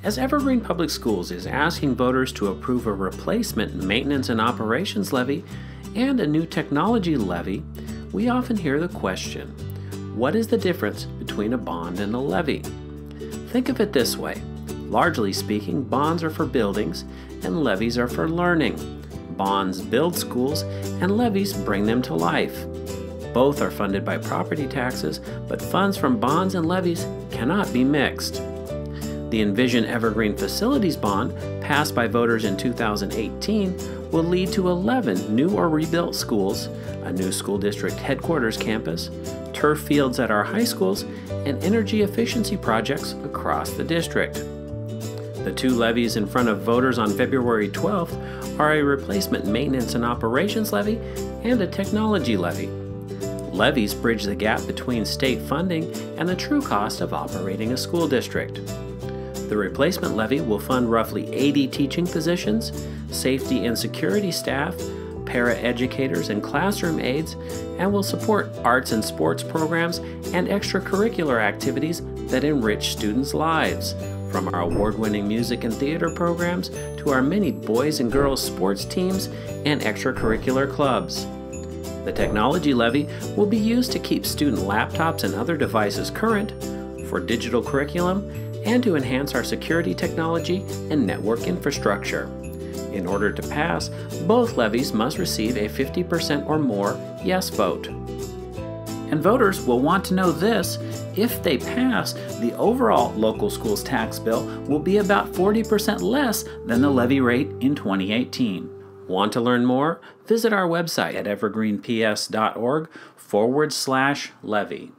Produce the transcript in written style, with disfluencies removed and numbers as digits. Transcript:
As Evergreen Public Schools is asking voters to approve a replacement maintenance and operations levy and a new technology levy, we often hear the question, what is the difference between a bond and a levy? Think of it this way. Largely speaking, bonds are for buildings and levies are for learning. Bonds build schools and levies bring them to life. Both are funded by property taxes, but funds from bonds and levies cannot be mixed. The Envision Evergreen Facilities Bond, passed by voters in 2018, will lead to 11 new or rebuilt schools, a new school district headquarters campus, turf fields at our high schools, and energy efficiency projects across the district. The two levies in front of voters on February 12th are a replacement maintenance and operations levy and a technology levy. Levies bridge the gap between state funding and the true cost of operating a school district. The replacement levy will fund roughly 80 teaching positions, safety and security staff, para-educators and classroom aides, and will support arts and sports programs and extracurricular activities that enrich students' lives, from our award-winning music and theater programs to our many boys and girls sports teams and extracurricular clubs. The technology levy will be used to keep student laptops and other devices current, for digital curriculum, and to enhance our security technology and network infrastructure. In order to pass, both levies must receive a 50% or more yes vote. And voters will want to know this: if they pass, the overall local schools tax bill will be about 40% less than the levy rate in 2018. Want to learn more? Visit our website at evergreenps.org/levy.